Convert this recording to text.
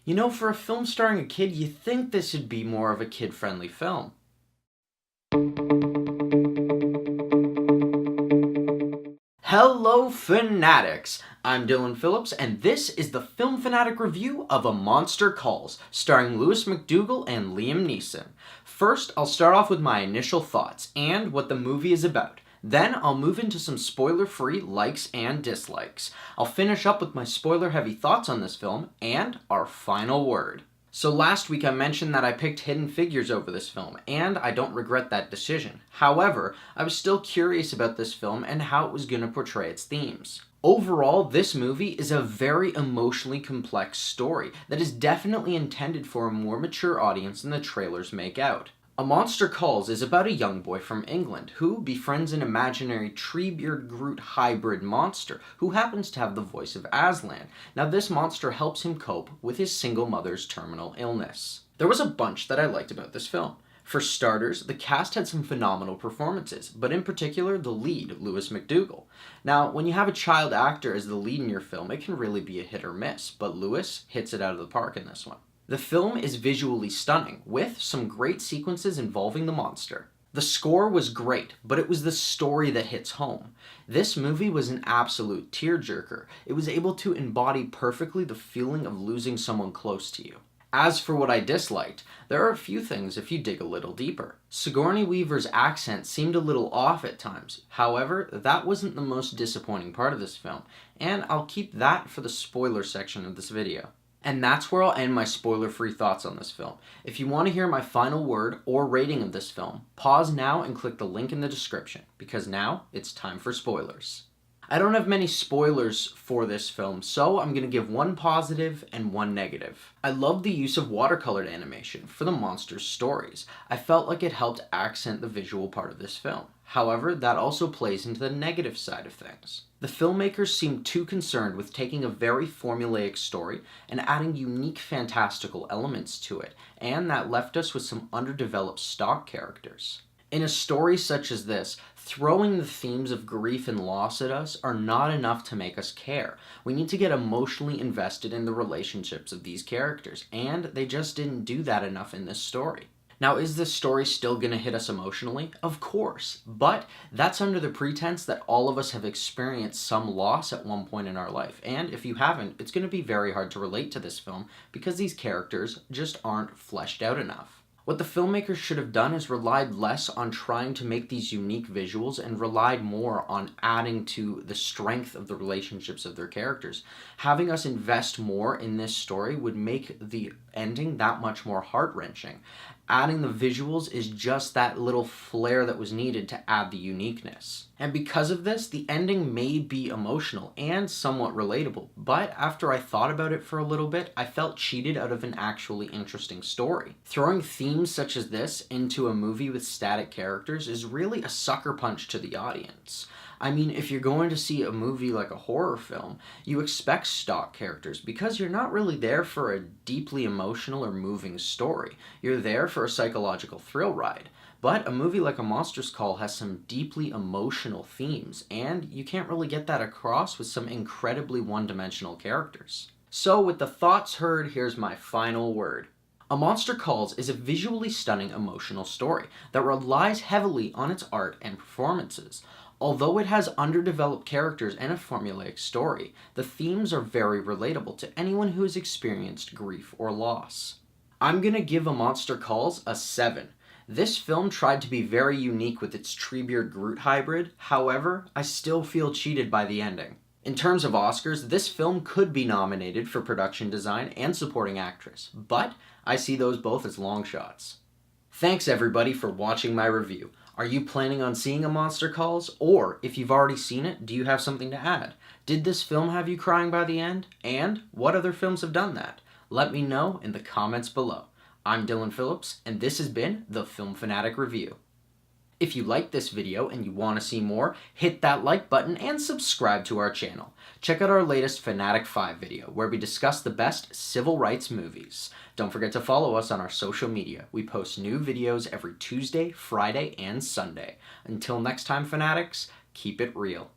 You know, for a film starring a kid, you think this would be more of a kid-friendly film. Hello, Fanatics! I'm Dylan Phillips, and this is the Film Fanatic review of A Monster Calls, starring MacDougall and Liam Neeson. First, I'll start off with my initial thoughts and what the movie is about. Then, I'll move into some spoiler-free likes and dislikes. I'll finish up with my spoiler-heavy thoughts on this film, and our final word. So last week I mentioned that I picked Hidden Figures over this film, and I don't regret that decision. However, I was still curious about this film and how it was going to portray its themes. Overall, this movie is a very emotionally complex story that is definitely intended for a more mature audience than the trailers make out. A Monster Calls is about a young boy from England who befriends an imaginary Treebeard Groot hybrid monster who happens to have the voice of Aslan. Now this monster helps him cope with his single mother's terminal illness. There was a bunch that I liked about this film. For starters, the cast had some phenomenal performances, but in particular the lead, MacDougall. Now, when you have a child actor as the lead in your film, it can really be a hit or miss, but Lewis hits it out of the park in this one. The film is visually stunning, with some great sequences involving the monster. The score was great, but it was the story that hits home. This movie was an absolute tearjerker. It was able to embody perfectly the feeling of losing someone close to you. As for what I disliked, there are a few things if you dig a little deeper. Sigourney Weaver's accent seemed a little off at times. However, that wasn't the most disappointing part of this film, and I'll keep that for the spoiler section of this video. And that's where I'll end my spoiler-free thoughts on this film. If you want to hear my final word or rating of this film, pause now and click the link in the description, because now it's time for spoilers. I don't have many spoilers for this film, so I'm going to give one positive and one negative. I love the use of watercolored animation for the monster's stories. I felt like it helped accent the visual part of this film. However, that also plays into the negative side of things. The filmmakers seemed too concerned with taking a very formulaic story and adding unique fantastical elements to it, and that left us with some underdeveloped stock characters. In a story such as this, throwing the themes of grief and loss at us are not enough to make us care. We need to get emotionally invested in the relationships of these characters, and they just didn't do that enough in this story. Now, is this story still going to hit us emotionally? Of course, but that's under the pretense that all of us have experienced some loss at one point in our life, and if you haven't, it's going to be very hard to relate to this film because these characters just aren't fleshed out enough. What the filmmakers should have done is relied less on trying to make these unique visuals and relied more on adding to the strength of the relationships of their characters. Having us invest more in this story would make the ending that much more heart-wrenching. Adding the visuals is just that little flair that was needed to add the uniqueness. And because of this, the ending may be emotional and somewhat relatable, but after I thought about it for a little bit, I felt cheated out of an actually interesting story. Throwing themes such as this into a movie with static characters is really a sucker punch to the audience. I mean, if you're going to see a movie like a horror film, you expect stock characters because you're not really there for a deeply emotional or moving story. You're there for a psychological thrill ride. But a movie like A Monster's Call has some deeply emotional themes, and you can't really get that across with some incredibly one-dimensional characters. So with the thoughts heard, here's my final word. A Monster Calls is a visually stunning emotional story that relies heavily on its art and performances. Although it has underdeveloped characters and a formulaic story, the themes are very relatable to anyone who has experienced grief or loss. I'm gonna give A Monster Calls a 7. This film tried to be very unique with its Treebeard Groot hybrid, however, I still feel cheated by the ending. In terms of Oscars, this film could be nominated for production design and supporting actress, but I see those both as long shots. Thanks everybody for watching my review. Are you planning on seeing A Monster Calls? Or, if you've already seen it, do you have something to add? Did this film have you crying by the end? And what other films have done that? Let me know in the comments below. I'm Dylan Phillips, and this has been the Film Fanatic Review. If you liked this video and you want to see more, hit that like button and subscribe to our channel. Check out our latest Fanatic 5 video, where we discuss the best civil rights movies. Don't forget to follow us on our social media. We post new videos every Tuesday, Friday, and Sunday. Until next time, Fanatics, keep it real.